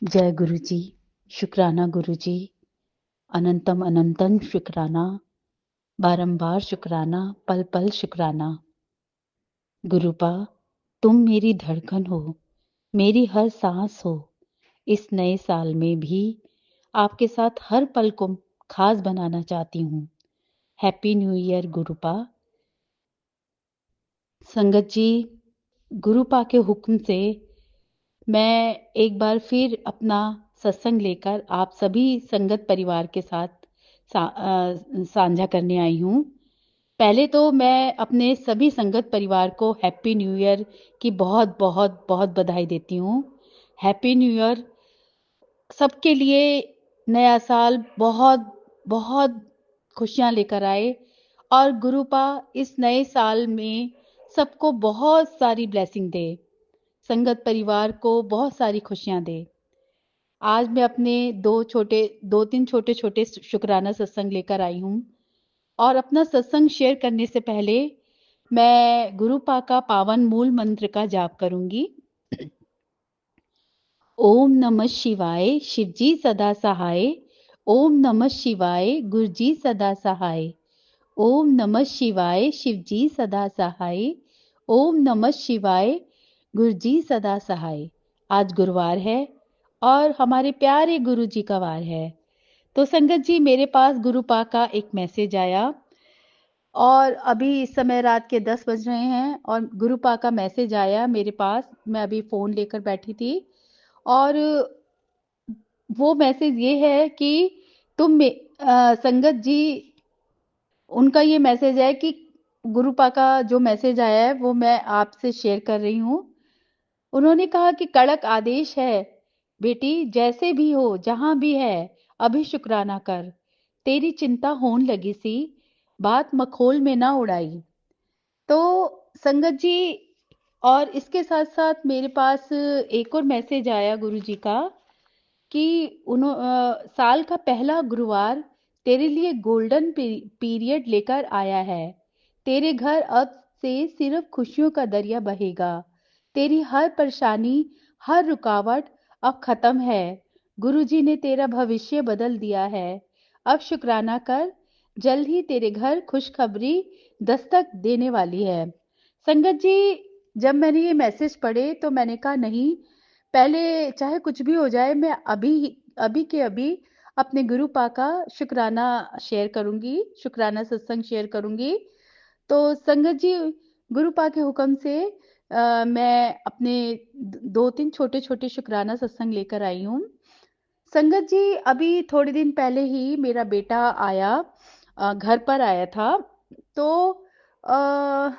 जय गुरु जी, शुक्राना गुरु जी, अनंतम अनंतन शुक्राना, बारंबार शुक्राना, पल पल शुक्राना। गुरुपा, तुम मेरी धड़कन हो, मेरी हर सांस हो। इस नए साल में भी आपके साथ हर पल को खास बनाना चाहती हूँ। Happy new year गुरुपा। संगत जी, गुरुपा के हुक्म से मैं एक बार फिर अपना सत्संग लेकर आप सभी संगत परिवार के साथ साझा करने आई हूँ। पहले तो मैं अपने सभी संगत परिवार को हैप्पी न्यू ईयर की बहुत बहुत बहुत बधाई देती हूँ। हैप्पी न्यू ईयर सबके लिए। नया साल बहुत बहुत खुशियाँ लेकर आए और गुरुपा इस नए साल में सबको बहुत सारी ब्लेसिंग दे, संगत परिवार को बहुत सारी खुशियाँ दे। आज मैं अपने दो तीन छोटे छोटे शुक्राना सत्संग लेकर आई हूँ और अपना सत्संग शेयर करने से पहले मैं गुरुपा का पावन मूल मंत्र का जाप करूंगी। ओम नमः शिवाय, शिवजी सदा सहाय। ओम नमः शिवाय, गुरुजी सदा सहाय। ओम नमः शिवाय, शिवजी सदा सहाय। ओम नमः शिवाय, गुरुजी सदा सहाय। आज गुरुवार है और हमारे प्यारे गुरु जी का वार है। तो संगत जी, मेरे पास गुरुपा का एक मैसेज आया और अभी इस समय रात के 10 बज रहे हैं और गुरुपा का मैसेज आया मेरे पास। मैं अभी फोन लेकर बैठी थी और वो मैसेज ये है कि संगत जी, उनका ये मैसेज है कि गुरुपा का जो मैसेज आया है वो मैं आपसे शेयर कर रही हूँ। उन्होंने कहा कि कड़क आदेश है बेटी, जैसे भी हो जहां भी है अभी शुक्राना कर। तेरी चिंता होन लगी सी, बात मखोल में ना उड़ाई। तो संगत जी, और इसके साथ साथ मेरे पास एक और मैसेज आया गुरु जी का कि साल का पहला गुरुवार तेरे लिए गोल्डन पीरियड लेकर आया है। तेरे घर अब से सिर्फ खुशियों का दरिया बहेगा। तेरी हर परेशानी, हर रुकावट अब खत्म है। गुरुजी ने तेरा भविष्य बदल दिया है। अब शुक्राना कर, जल्द ही तेरे घर खुशखबरी दस्तक देने वाली है। संगत जी, जब मैंने ये मैसेज पढ़े तो मैंने कहा नहीं, पहले चाहे कुछ भी हो जाए, मैं अभी अभी के अभी अपने गुरुपा का शुक्राना शेयर करूंगी, शुक्राना सत्संग शेयर करूंगी। तो संगत जी, गुरुपा के हुक्म से मैं अपने दो तीन छोटे छोटे शुक्राना सत्संग लेकर आई हूँ। संगत जी, अभी थोड़े दिन पहले ही मेरा बेटा आया, घर पर आया था। तो आ,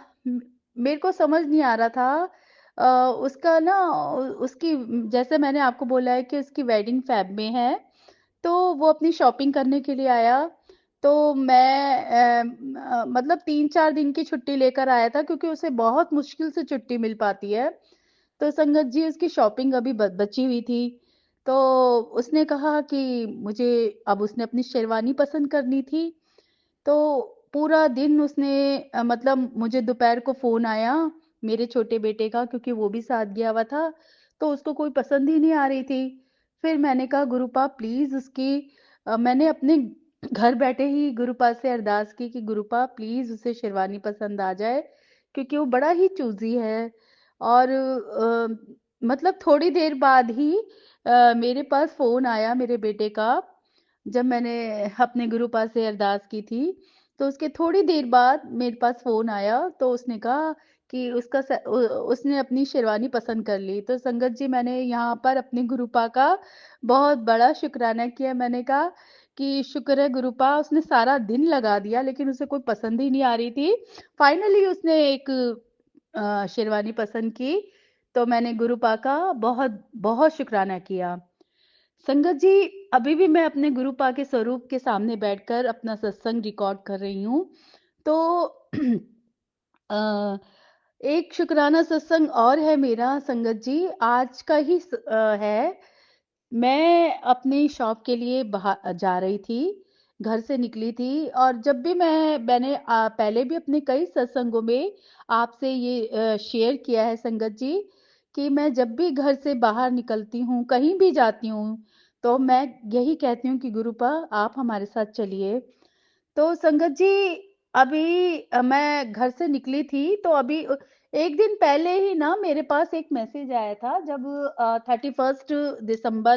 मेरे को समझ नहीं आ रहा था, उसका ना उसकी, जैसे मैंने आपको बोला है कि उसकी वेडिंग फैब में है, तो वो अपनी शॉपिंग करने के लिए आया। तो मैं मतलब 3-4 दिन की छुट्टी लेकर आया था क्योंकि उसे बहुत मुश्किल से छुट्टी मिल पाती है। तो संगत जी, उसकी शॉपिंग अभी बची हुई थी। तो उसने कहा कि मुझे, अब उसने अपनी शेरवानी पसंद करनी थी। तो पूरा दिन उसने मतलब मुझे दोपहर को फोन आया मेरे छोटे बेटे का, क्योंकि वो भी साथ गया हुआ था। तो उसको कोई पसंद ही नहीं आ रही थी। फिर मैंने कहा गुरुपा प्लीज उसकी, मैंने अपने घर बैठे ही गुरुपा से अरदास की कि गुरुपा प्लीज उसे शेरवानी पसंद आ जाए, क्योंकि वो बड़ा ही चूजी है। और मतलब थोड़ी देर बाद ही मेरे पास फोन आया मेरे बेटे का। जब मैंने अपने गुरुपा से अरदास की थी, तो उसके थोड़ी देर बाद मेरे पास फोन आया, तो उसने कहा कि उसने अपनी शेरवानी पसंद कर ली। तो संगत जी, मैंने यहाँ पर अपने गुरुपा का बहुत बड़ा शुक्राना किया। मैंने कहा कि शुक्र है गुरुपा, उसने सारा दिन लगा दिया लेकिन उसे कोई पसंद ही नहीं आ रही थी। फाइनली उसने एक शेरवानी पसंद की। तो मैंने गुरुपा का बहुत बहुत शुक्राना किया। संगत जी, अभी भी मैं अपने गुरुपा के स्वरूप के सामने बैठकर अपना सत्संग रिकॉर्ड कर रही हूँ। तो अ, एक शुक्राना सत्संग और है मेरा संगत जी, आज का ही है। मैं अपनी शॉप के लिए बाहर जा रही थी, घर से निकली थी। और जब भी मैंने पहले भी अपने कई सत्संगों में आपसे ये शेयर किया है संगत जी, कि मैं जब भी घर से बाहर निकलती हूँ, कहीं भी जाती हूँ, तो मैं यही कहती हूँ कि गुरुपा आप हमारे साथ चलिए। तो संगत जी, अभी मैं घर से निकली थी, तो अभी एक दिन पहले ही ना मेरे पास एक मैसेज आया था। जब 31 दिसंबर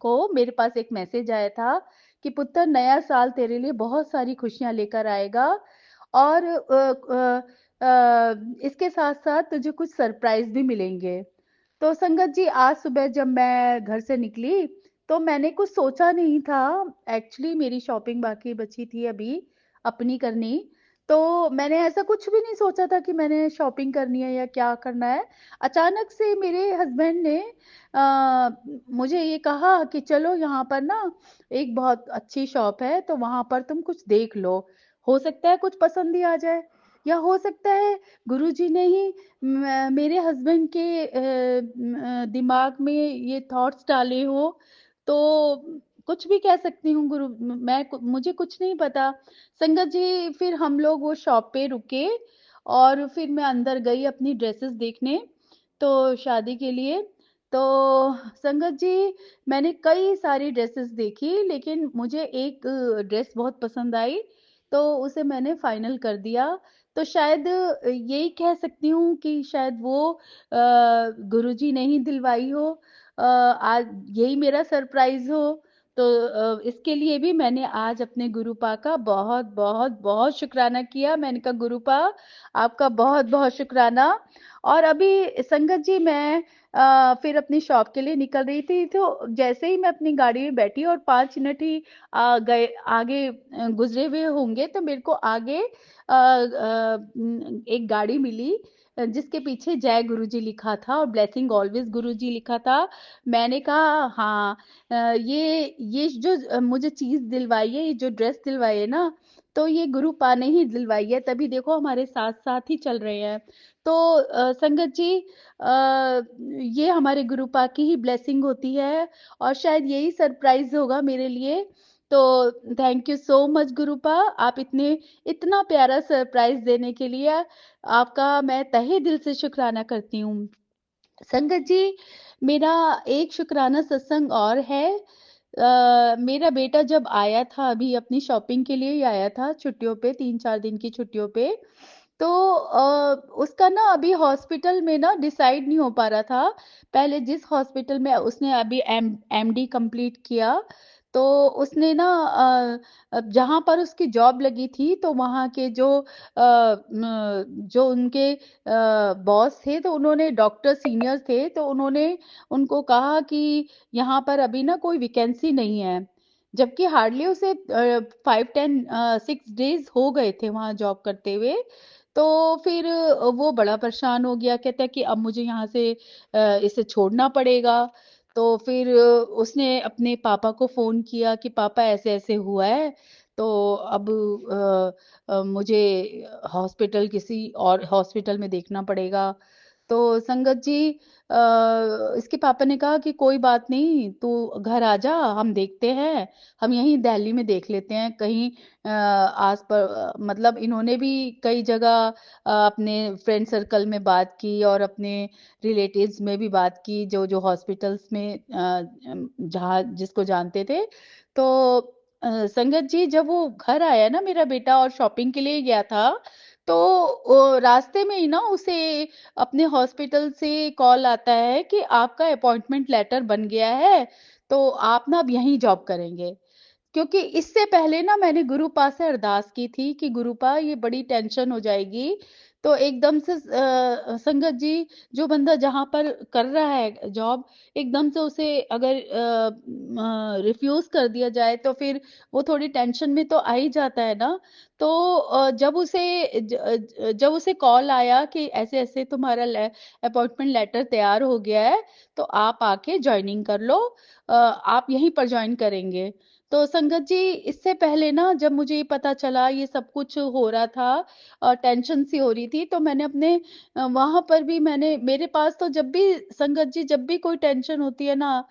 को मेरे पास एक मैसेज आया था कि पुत्र, नया साल तेरे लिए बहुत सारी खुशियां लेकर आएगा, और इसके साथ साथ तुझे कुछ सरप्राइज भी मिलेंगे। तो संगत जी, आज सुबह जब मैं घर से निकली, तो मैंने कुछ सोचा नहीं था। एक्चुअली मेरी शॉपिंग बाकी बची थी अभी अपनी करनी। तो मैंने ऐसा कुछ भी नहीं सोचा था कि मैंने शॉपिंग करनी है या क्या करना है। अचानक से मेरे हस्बैंड ने मुझे ये कहा कि चलो यहाँ पर ना एक बहुत अच्छी शॉप है, तो वहां पर तुम कुछ देख लो, हो सकता है कुछ पसंद ही आ जाए, या हो सकता है गुरुजी ने ही मेरे हस्बैंड के दिमाग में ये थॉट्स डाले हो। तो कुछ भी कह सकती हूँ गुरु, मुझे कुछ नहीं पता। संगत जी, फिर हम लोग वो शॉप पे रुके, और फिर मैं अंदर गई अपनी ड्रेसेस देखने, तो शादी के लिए। तो संगत जी, मैंने कई सारी ड्रेसेस देखी, लेकिन मुझे एक ड्रेस बहुत पसंद आई, तो उसे मैंने फाइनल कर दिया। तो शायद यही कह सकती हूँ कि शायद वो गुरुजी ने ही दिलवाई हो, आज यही मेरा सरप्राइज हो। तो इसके लिए भी मैंने आज अपने गुरुपा का बहुत बहुत बहुत शुक्राना किया। मैंने कहा गुरुपा, आपका बहुत बहुत शुक्राना। और अभी संगत जी, मैं फिर अपनी शॉप के लिए निकल रही थी, तो जैसे ही मैं अपनी गाड़ी में बैठी और 5 मिनट ही गए आगे गुजरे हुए होंगे, तो मेरे को आगे एक गाड़ी मिली, जिसके पीछे जय गुरुजी लिखा था और ब्लेसिंग ऑलवेज गुरुजी लिखा था। मैंने कहा हाँ, ये जो मुझे चीज दिलवाई है, ये जो ड्रेस दिलवाई है ना, तो ये गुरुपा ने ही दिलवाई है, तभी देखो हमारे साथ साथ ही चल रहे हैं। तो संगत जी, ये हमारे गुरुपा की ही ब्लेसिंग होती है, और शायद यही सरप्राइज होगा मेरे लिए। तो थैंक यू सो मच गुरुपा, आप इतना प्यारा सरप्राइज देने के लिए आपका मैं तहे दिल से शुक्राना करती हूँ। संगत जी, मेरा एक शुक्राना सत्संग और है। मेरा बेटा जब आया था, अभी अपनी शॉपिंग के लिए ही आया था छुट्टियों पे, 3-4 दिन की छुट्टियों पे, तो उसका ना अभी हॉस्पिटल में ना डिसाइड नहीं हो पा रहा था। पहले जिस हॉस्पिटल में उसने अभी एमडी कंप्लीट किया, तो उसने ना जहां पर उसकी जॉब लगी थी, तो वहां के जो उनके बॉस थे, तो उन्होंने, डॉक्टर सीनियर थे, तो उन्होंने उनको कहा कि यहाँ पर अभी ना कोई वैकेंसी नहीं है, जबकि हार्डली उसे 5-10-6 डेज हो गए थे वहां जॉब करते हुए। तो फिर वो बड़ा परेशान हो गया, कहता है कि अब मुझे यहाँ से इसे छोड़ना पड़ेगा। तो फिर उसने अपने पापा को फोन किया कि पापा ऐसे ऐसे हुआ है, तो अब मुझे किसी और हॉस्पिटल में देखना पड़ेगा। तो संगत जी, इसके पापा ने कहा कि कोई बात नहीं, तू घर आ जा, हम देखते हैं, हम यहीं दिल्ली में देख लेते हैं कहीं आस पर। मतलब इन्होंने भी कई जगह अपने फ्रेंड सर्कल में बात की, और अपने रिलेटिव्स में भी बात की, जो जो हॉस्पिटल्स में जहाँ जिसको जानते थे। तो संगत जी, जब वो घर आया ना मेरा बेटा, और शॉपिंग के लिए गया था, तो रास्ते में ही ना उसे अपने हॉस्पिटल से कॉल आता है कि आपका अपॉइंटमेंट लेटर बन गया है, तो आप ना अब यहीं जॉब करेंगे। क्योंकि इससे पहले ना मैंने गुरुपा से अरदास की थी कि गुरुपा, ये बड़ी टेंशन हो जाएगी। तो एकदम से संगत जी, जो बंदा जहां पर कर रहा है जॉब, एकदम से उसे अगर रिफ्यूज कर दिया जाए, तो फिर वो थोड़ी टेंशन में तो आ ही जाता है ना। तो जब उसे कॉल आया कि ऐसे ऐसे तुम्हारा अपॉइंटमेंट लेटर तैयार हो गया है, तो आप आके ज्वाइनिंग कर लो, आप यहीं पर ज्वाइन करेंगे। तो संगत जी, इससे पहले ना जब मुझे ये पता चला ये सब कुछ हो रहा था, टेंशन सी हो रही थी, तो मैंने अपने वहां पर भी, मैंने, मेरे पास तो जब भी संगत जी, जब भी कोई टेंशन होती है ना,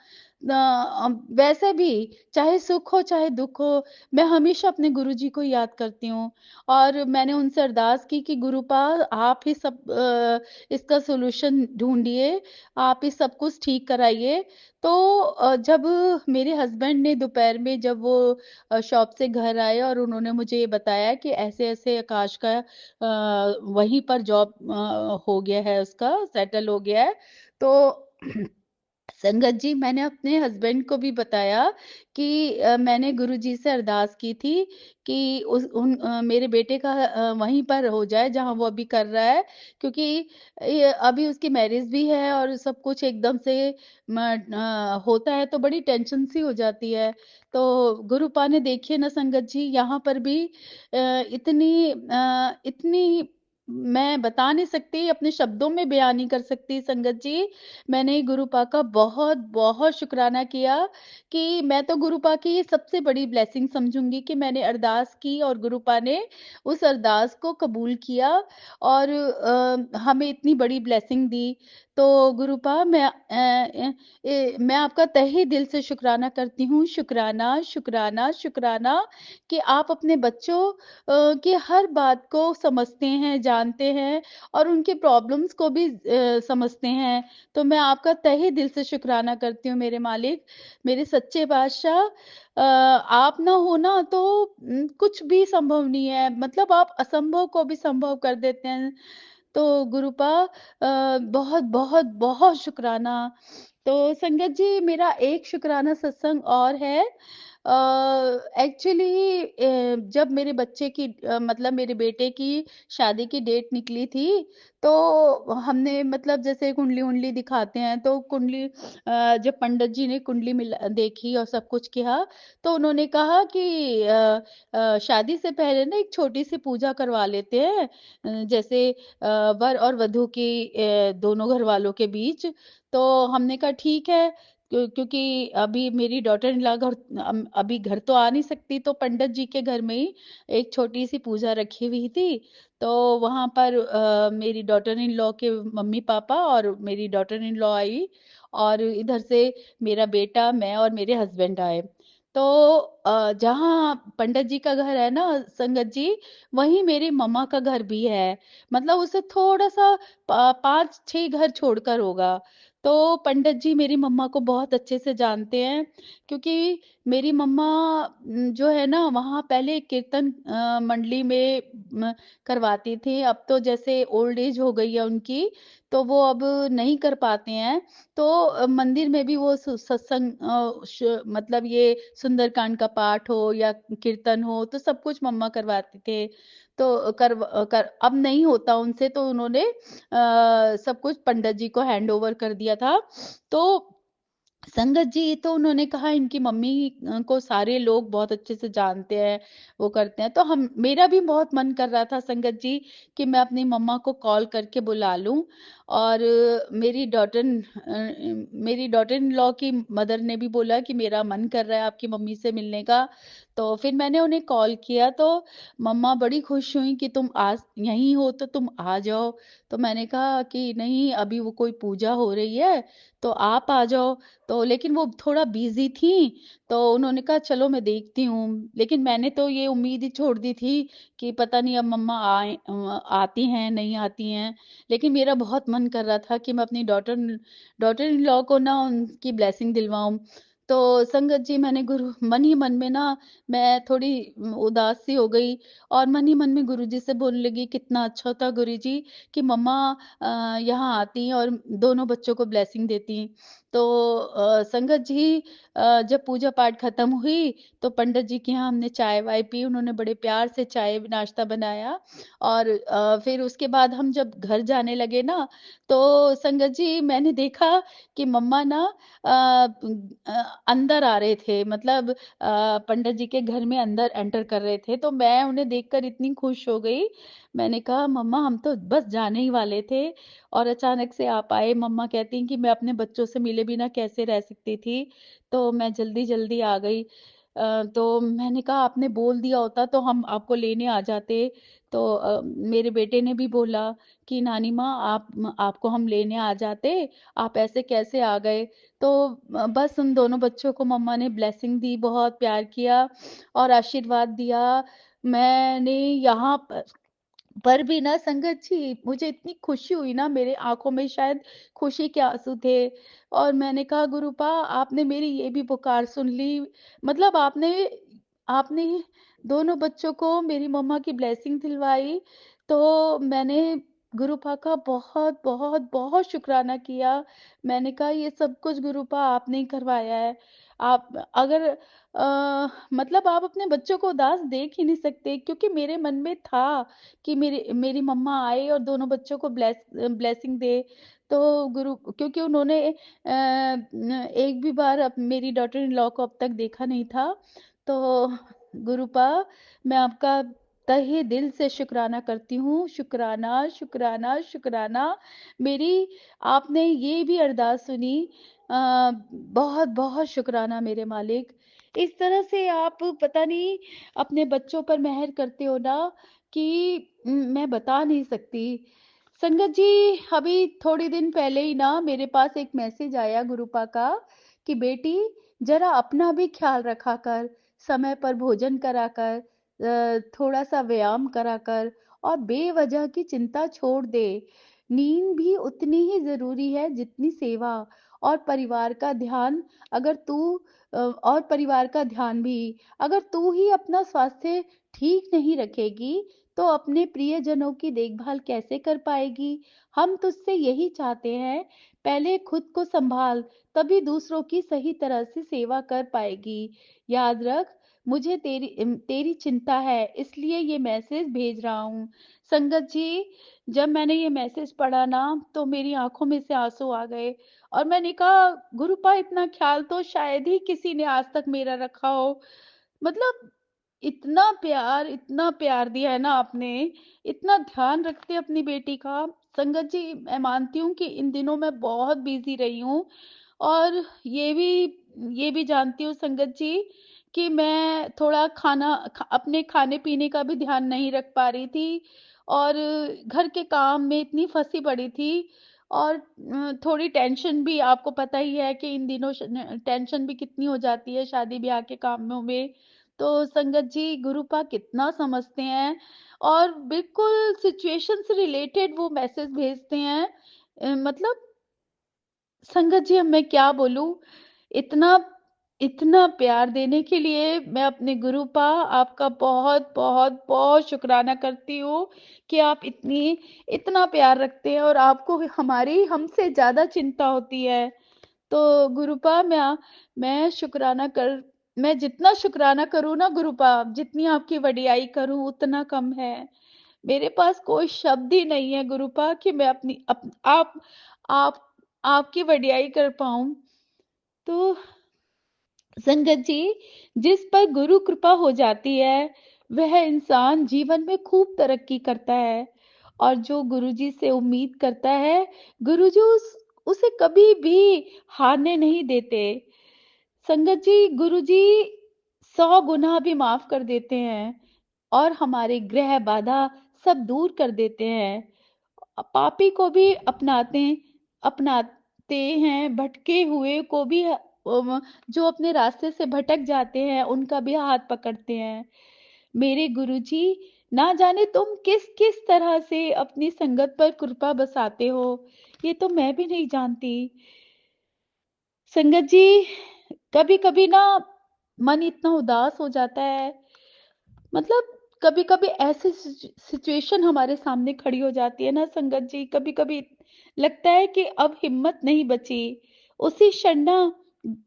वैसे भी चाहे सुख हो चाहे दुख हो, मैं हमेशा अपने गुरुजी को याद करती हूँ। और मैंने उनसे अरदास की कि गुरुपा, आप ही सब इसका सॉल्यूशन ढूंढिए, आप ही सब कुछ ठीक कराइए। तो जब मेरे हस्बैंड ने दोपहर में, जब वो शॉप से घर आए और उन्होंने मुझे ये बताया कि ऐसे ऐसे आकाश का वहीं पर जॉब हो गया है, उसका सेटल हो गया है। तो संगत जी, मैंने अपने हस्बैंड को भी बताया कि मैंने गुरुजी से अरदास की थी कि मेरे बेटे का वहीं पर हो जाए जहां वो अभी कर रहा है, क्योंकि अभी उसकी मैरिज भी है और सब कुछ एकदम से होता है तो बड़ी टेंशन सी हो जाती है। तो गुरुपा ने, देखिए ना संगत जी, यहाँ पर भी इतनी मैं बता नहीं सकती, अपने शब्दों में बयान नहीं कर सकती संगत जी। मैंने गुरुपा का बहुत बहुत शुक्राना किया कि मैं तो गुरुपा की ये सबसे बड़ी ब्लेसिंग समझूंगी कि मैंने अरदास की और गुरुपा ने उस अरदास को कबूल किया और हमें इतनी बड़ी ब्लेसिंग दी। तो गुरुपा, मैं आपका तहे दिल से शुक्राना करती हूँ। शुक्राना, शुक्राना, शुक्राना कि आप अपने बच्चों की हर बात को समझते हैं, जानते हैं और उनके प्रॉब्लम्स को भी समझते हैं। तो मैं आपका तहे दिल से शुक्राना करती हूँ मेरे मालिक, मेरे सच्चे बादशाह। आप ना हो ना तो कुछ भी संभव नहीं है, मतलब आप असंभव को भी संभव कर देते हैं। तो गुरुपा, बहुत बहुत बहुत शुक्राना। तो संगत जी, मेरा एक शुक्राना सत्संग और है। एक्चुअली जब मेरे बच्चे की मतलब मेरे बेटे की शादी की डेट निकली थी, तो हमने, मतलब जैसे कुंडली उंडली दिखाते हैं, तो कुंडली जब पंडित जी ने कुंडली मिला देखी और सब कुछ किया, तो उन्होंने कहा कि शादी से पहले ना एक छोटी सी पूजा करवा लेते हैं, जैसे वर और वधू की, दोनों घर वालों के बीच। तो हमने कहा ठीक है, क्योंकि अभी मेरी डॉटर इन लॉ घर, अभी घर तो आ नहीं सकती, तो पंडित जी के घर में ही एक छोटी सी पूजा रखी हुई थी। तो वहां पर मेरी डॉटर इन लॉ के मम्मी पापा और मेरी डॉटर इन लॉ आई, और इधर से मेरा बेटा, मैं और मेरे हस्बैंड आए। तो जहाँ पंडित जी का घर है ना संगत जी, वहीं मेरी मम्मा का घर भी है, मतलब उसे थोड़ा सा 5-6 घर छोड़कर होगा। तो पंडित जी मेरी मम्मा को बहुत अच्छे से जानते हैं, क्योंकि मेरी मम्मा जो है ना, वहाँ पहले कीर्तन मंडली में करवाती थी। अब तो जैसे ओल्ड एज हो गई है उनकी, तो वो अब नहीं कर पाते हैं। तो मंदिर में भी वो सत्संग, मतलब ये सुंदरकांड का पाठ हो या कीर्तन हो, तो सब कुछ मम्मा करवाते थे। तो अब नहीं होता उनसे, तो उन्होंने सब कुछ पंडित जी को हैंड ओवर कर दिया था। तो संगत जी, तो उन्होंने कहा इनकी मम्मी को सारे लोग बहुत अच्छे से जानते हैं, वो करते हैं। तो हम, मेरा भी बहुत मन कर रहा था संगत जी कि मैं अपनी मम्मा को कॉल करके बुला लूं। और मेरी डॉटर इन लॉ की मदर ने भी बोला कि मेरा मन कर रहा है आपकी मम्मी से मिलने का। तो फिर मैंने उन्हें कॉल किया, तो मम्मा बड़ी खुश हुई कि तुम आज यहीं हो तो तुम आ जाओ। तो मैंने कहा कि नहीं, अभी वो कोई पूजा हो रही है, तो आप आ जाओ। तो लेकिन वो थोड़ा बिजी थी, तो उन्होंने कहा चलो मैं देखती हूँ। लेकिन मैंने तो ये उम्मीद ही छोड़ दी थी कि पता नहीं अब मम्मा आती हैं नहीं आती हैं। लेकिन मेरा बहुत मन कर रहा था कि मैं अपनी डॉटर डॉटर इन लॉ को ना उनकी ब्लेसिंग दिलवाऊं। तो संगत जी, मैंने गुरु मन ही मन में ना, मैं थोड़ी उदास सी हो गई, और मन ही मन में गुरु जी से बोलने लगी कितना अच्छा होता गुरु जी कि मम्मा यहाँ आती और दोनों बच्चों को ब्लेसिंग देती। तो संगत जी, जब पूजा पाठ खत्म हुई, तो पंडित जी के यहाँ हमने चाय वाय पी, उन्होंने बड़े प्यार से चाय नाश्ता बनाया। और फिर उसके बाद हम जब घर जाने लगे ना, तो संगत जी मैंने देखा कि मम्मा ना अंदर आ रहे थे, मतलब पंडित जी के घर में अंदर एंटर कर रहे थे। तो मैं उन्हें देखकर इतनी खुश हो गई, मैंने कहा मम्मा हम तो बस जाने ही वाले थे और अचानक से आप आए। मम्मा कहती हैं कि मैं अपने बच्चों से मिले बिना कैसे रह सकती थी, तो मैं जल्दी जल्दी आ गई। तो मैंने कहा आपने बोल दिया होता तो हम आपको लेने आ जाते। तो मेरे बेटे ने भी बोला कि नानी माँ आपको हम लेने आ जाते, आप ऐसे कैसे आ गए। तो बस उन दोनों बच्चों को मम्मा ने ब्लेसिंग दी, बहुत प्यार किया और आशीर्वाद दिया। मैंने यहाँ पर भी ना संगत जी, मुझे इतनी खुशी हुई ना, मेरे आंखों में शायद खुशी के आंसू थे। और मैंने कहा गुरुपा, आपने मेरी ये भी पुकार सुन ली। मतलब आपने आपने दोनों बच्चों को मेरी मम्मा की ब्लेसिंग दिलवाई। तो मैंने गुरुपा का बहुत बहुत बहुत शुक्राना किया। मैंने कहा ये सब कुछ गुरुपा आपने ही करवाया है। आप अगर मतलब आप अपने बच्चों को उदास देख ही नहीं सकते, क्योंकि मेरे मन में था कि मेरी मेरी मम्मा आए और दोनों बच्चों को ब्लेसिंग दे। तो गुरु, क्योंकि उन्होंने एक भी बार मेरी डॉटर इन लॉ को अब तक देखा नहीं था। तो गुरुपा, मैं आपका तहे दिल से शुक्राना करती हूँ। शुक्राना, शुक्राना, शुक्राना। मेरी आपने ये भी अरदास सुनी। बहुत बहुत शुक्राना मेरे मालिक। इस तरह से आप पता नहीं अपने बच्चों पर मेहर करते हो ना, कि मैं बता नहीं सकती। संगत जी, अभी थोड़ी दिन पहले ही ना मेरे पास एक मैसेज आया गुरुपा का कि बेटी, जरा अपना भी ख्याल रखा कर, समय पर भोजन करा कर, थोड़ा सा व्यायाम करा कर और बेवजह की चिंता छोड़ दे। नींद भी उतनी ही जरूरी है जितनी सेवा और परिवार का ध्यान। अगर तू और परिवार का ध्यान भी, अगर तू ही अपना स्वास्थ्य ठीक नहीं रखेगी तो अपने प्रियजनों की देखभाल कैसे कर पाएगी। हम तुझसे यही चाहते हैं, पहले खुद को संभाल, तभी दूसरों की सही तरह से सेवा कर पाएगी। याद रख, मुझे तेरी चिंता है, इसलिए ये मैसेज भेज रहा हूँ। संगत जी, जब मैंने ये मैसेज पढ़ा ना तो मेरी आंखों में से आंसू आ गए। और मैंने कहा गुरुपा, इतना ख्याल तो शायद ही किसी ने आज तक मेरा रखा हो। मतलब इतना प्यार दिया है ना आपने, इतना ध्यान रखते हैं अपनी बेटी का। संगत जी, मैं मानती हूँ कि इन दिनों मैं बहुत बिजी रही हूँ। और ये भी जानती हूँ संगत जी कि मैं थोड़ा अपने खाने पीने का भी ध्यान नहीं रख पा रही थी। और घर के काम में इतनी फंसी पड़ी थी। और थोड़ी टेंशन भी, आपको पता ही है कि इन दिनों टेंशन भी कितनी हो जाती है शादी ब्याह के कामों में। तो संगत जी, गुरुपा कितना समझते हैं और बिल्कुल सिचुएशन से रिलेटेड वो मैसेज भेजते हैं। मतलब संगत जी, अब मैं क्या बोलूं। इतना इतना प्यार देने के लिए मैं अपने गुरुपा आपका बहुत बहुत बहुत शुक्राना करती हूँ कि आप इतना प्यार रखते हैं और आपको हमारी हमसे ज्यादा चिंता होती है। तो गुरुपा, मैं शुक्राना कर मैं जितना शुक्राना करूँ ना गुरुपा, जितनी आपकी वडियाई करूँ उतना कम है। मेरे पास कोई शब्द ही नहीं है गुरुपा कि मैं आप आपकी वडियाई कर पाऊं। तो संगत जी, जिस पर गुरु कृपा हो जाती है वह इंसान जीवन में खूब तरक्की करता है। और जो गुरुजी से उम्मीद करता है, गुरुजी उसे कभी भी हारने नहीं देते। संगत जी, गुरुजी 100 गुनाह भी माफ कर देते हैं और हमारे ग्रह बाधा सब दूर कर देते हैं। पापी को भी अपनाते हैं, भटके हुए को भी, जो अपने रास्ते से भटक जाते हैं उनका भी हाथ पकड़ते हैं। मेरे गुरुजी, ना जाने तुम किस किस तरह से अपनी संगत पर कृपा बसाते हो, ये तो मैं भी नहीं जानती। संगत जी, कभी कभी ना मन इतना उदास हो जाता है। मतलब कभी कभी ऐसी सिचुएशन हमारे सामने खड़ी हो जाती है ना संगत जी, कभी कभी लगता है कि अब हिम्मत नहीं बची। उसी क्षण ना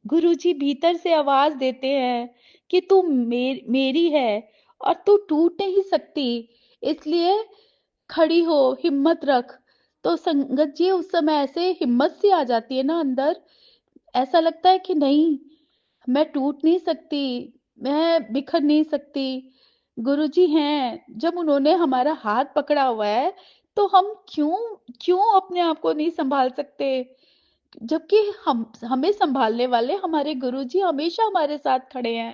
गुरुजी भीतर से आवाज देते हैं कि तू मेरी है और तू टूट नहीं सकती, इसलिए खड़ी हो, हिम्मत रख। तो संगत जी, उस समय ऐसे हिम्मत सी आ जाती है ना अंदर। ऐसा लगता है कि नहीं, मैं टूट नहीं सकती, मैं बिखर नहीं सकती। गुरुजी हैं, जब उन्होंने हमारा हाथ पकड़ा हुआ है तो हम क्यों क्यों अपने आप को नहीं संभाल सकते। जबकि हम हमें संभालने वाले हमारे गुरुजी हमेशा हमारे साथ खड़े हैं।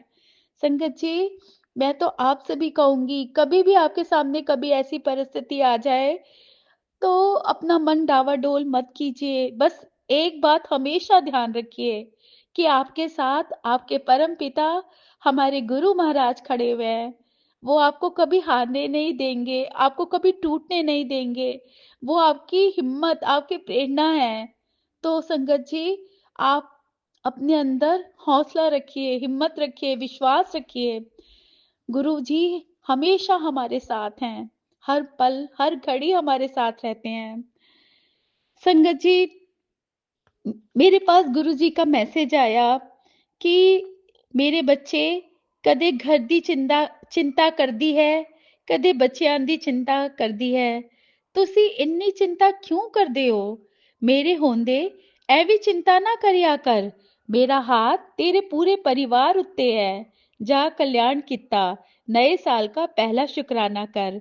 संगत जी, मैं तो आपसे भी कहूँगी, कभी भी आपके सामने कभी ऐसी परिस्थिति आ जाए, तो अपना मन डावाडोल मत कीजिए। बस एक बात हमेशा ध्यान रखिए कि आपके साथ आपके परम पिता, हमारे गुरु महाराज खड़े हुए हैं। वो आपको कभी हारने नहीं देंगे, आपको कभी टूटने नहीं देंगे। वो आपकी हिम्मत, आपकी प्रेरणा है। तो संगत जी, आप अपने अंदर हौसला रखिए, हिम्मत रखिए, विश्वास रखिए। गुरु जी हमेशा हमारे साथ हैं, हर पल, हर घड़ी हमारे साथ रहते हैं। संगत जी, मेरे पास गुरुजी का मैसेज आया कि ਮੇਰੇ ਬੱਚੇ ਕਦੇ ਘਰ ਦੀ ਚਿੰਤਾ ਕਰਦੀ ਹੈ, ਕਦੇ ਬੱਚਿਆਂ ਦੀ ਚਿੰਤਾ ਕਰਦੀ ਹੈ। ਤੁਸੀਂ ਇੰਨੀ ਚਿੰਤਾ ਕਿਉਂ ਕਰਦੇ ਹੋ? ਮੇਰੇ ਹੁੰਦੇ ਇਹ ਵੀ ਚਿੰਤਾ ਨਾ ਕਰਿਆ ਕਰ। ਮੇਰਾ ਹੱਥ ਤੇਰੇ ਪੂਰੇ ਪਰਿਵਾਰ ਉੱਤੇ ਹੈ। ਜਾ ਕਲਿਆਣ ਕੀਤਾ, ਨਏ ਸਾਲ का पहला शुक्राना कर,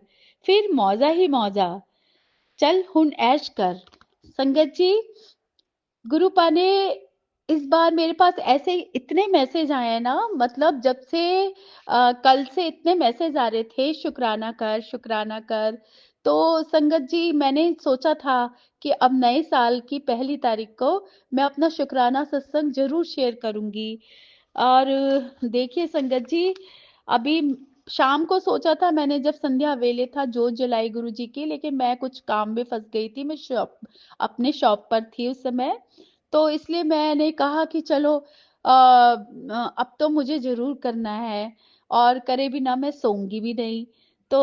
फिर मौजा ही मौजा। चल हुन ऐश कर। संगत जी, गुरुपा ने इस बार मेरे पास ऐसे इतने मैसेज आए हैं ना, मतलब जब से कल से इतने मैसेज आ रहे थे, शुक्राना कर, शुक्राना कर। तो संगत जी, मैंने सोचा था कि अब नए साल की पहली तारीख को मैं अपना शुक्राना सत्संग जरूर शेयर करूंगी। और देखिए संगत जी, अभी शाम को सोचा था मैंने, जब संध्या वेले था जोत जलाई गुरु जी की, लेकिन मैं कुछ काम में फंस गई थी। मैं अपने शॉप पर थी उस समय, तो इसलिए मैंने कहा कि चलो अब तो मुझे जरूर करना है, और करे बिना मैं सोऊंगी भी नहीं। तो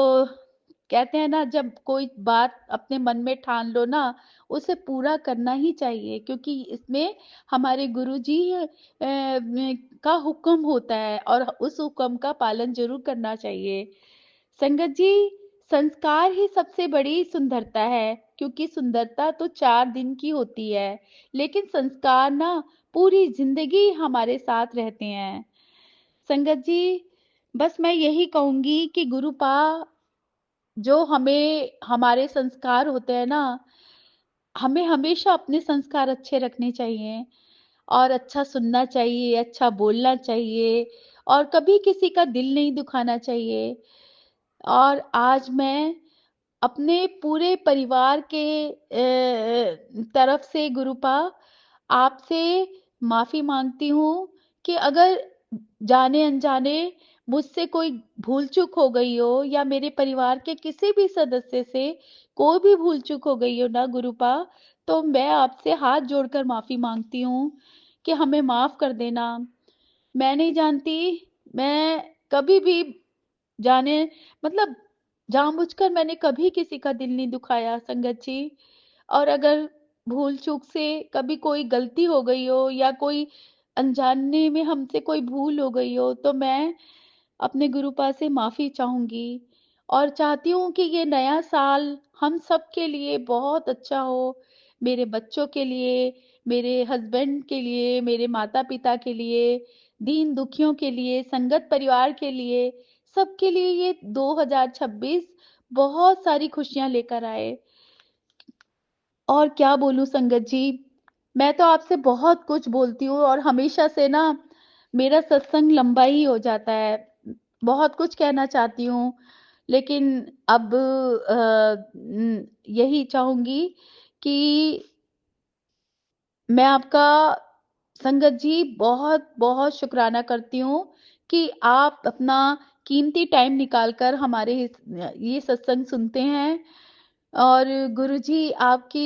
कहते हैं ना, जब कोई बात अपने मन में ठान लो ना, उसे पूरा करना ही चाहिए, क्योंकि इसमें हमारे गुरुजी का हुक्म होता है, और उस हुक्म का पालन जरूर करना चाहिए। संगत जी, संस्कार ही सबसे बड़ी सुंदरता है, क्योंकि सुंदरता तो 4 दिन की होती है, लेकिन संस्कार ना पूरी जिंदगी हमारे साथ रहते हैं। संगत जी, बस मैं यही कहूंगी कि गुरुपा जो हमें, हमारे संस्कार होते हैं ना, हमें हमेशा अपने संस्कार अच्छे रखने चाहिए, और अच्छा सुनना चाहिए, अच्छा बोलना चाहिए, और कभी किसी का दिल नहीं दुखाना चाहिए। और आज मैं अपने पूरे परिवार के तरफ से गुरुपा आपसे माफी मांगती हूँ कि अगर जाने अनजाने मुझसे कोई भूल चूक हो गई हो, या मेरे परिवार के किसी भी सदस्य से कोई भी भूल चूक हो गई हो ना गुरुपा, तो मैं आपसे हाथ जोड़कर माफी मांगती हूँ कि हमें माफ कर देना। मैं नहीं जानती, मैं कभी भी जाने, मतलब जानबूझकर मैंने कभी किसी का दिल नहीं दुखाया संगत जी। और अगर भूल चूक से कभी कोई गलती हो गई हो, या कोई अनजाने में हमसे कोई भूल हो गई हो, तो मैं अपने गुरुपा से माफी चाहूंगी, और चाहती हूँ कि ये नया साल हम सब के लिए बहुत अच्छा हो। मेरे बच्चों के लिए, मेरे हस्बैंड के लिए, मेरे माता पिता के लिए, दीन दुखियों के लिए, संगत परिवार के लिए, सबके लिए ये 2026 बहुत सारी खुशियां लेकर आए। और क्या बोलूं संगत जी, मैं तो आपसे बहुत कुछ बोलती हूँ, और हमेशा से ना मेरा सत्संग लंबा ही हो जाता है। बहुत कुछ कहना चाहती हूँ, लेकिन अब यही चाहूंगी कि मैं आपका संगत जी बहुत बहुत शुक्राना करती हूँ कि आप अपना कीमती टाइम निकालकर हमारे ये सत्संग सुनते हैं। और गुरुजी आपकी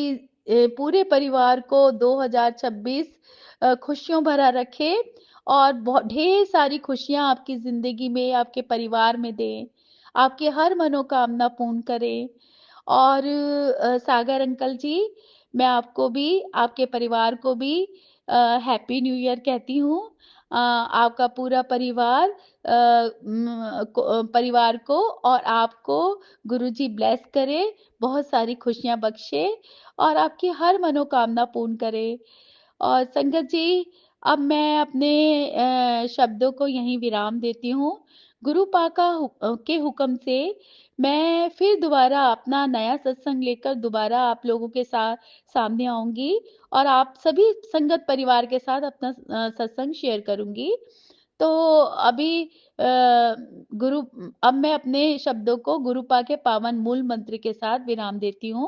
पूरे परिवार को 2026 खुशियों भरा रखे, और बहुत ढेर सारी खुशियां आपकी जिंदगी में, आपके परिवार में दे, आपकी हर मनोकामना पूर्ण करे। और सागर अंकल जी, मैं आपको भी, आपके परिवार को भी हैप्पी न्यू ईयर कहती हूँ। आपका पूरा परिवार, परिवार को और आपको गुरुजी ब्लेस करे, बहुत सारी खुशियां बख्शे, और आपकी हर मनोकामना पूर्ण करे। और संगत जी, अब मैं अपने शब्दों को यहीं विराम देती हूँ। गुरु पाका के हुक्म से मैं फिर दोबारा अपना नया सत्संग लेकर दोबारा आप लोगों के साथ सामने आऊंगी, और आप सभी संगत परिवार के साथ अपना सत्संग शेयर करूंगी। तो अभी गुरु अब मैं अपने शब्दों को गुरुपा के पावन मूल मंत्र के साथ विराम देती हूँ।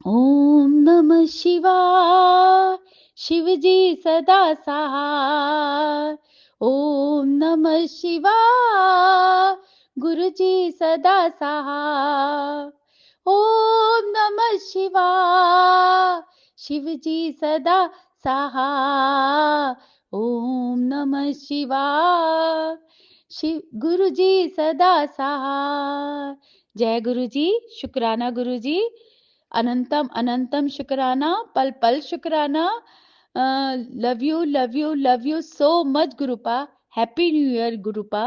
ओम नमः शिवाय। शिव जी सदा सहाय। ओम नमः शिवाय। गुरु जी सदा सहाय। ओम नमः शिवाय। शिव जी सदा सहाय। ओम नमः शिवाय। शिव गुरु जी सदा सहाय। जय गुरु जी। शुक्राना गुरु जी। अनंतम अनंतम शुक्राना। पल पल शुक्राना। Love you love you love you so much गुरुपा। Happy new year गुरुपा।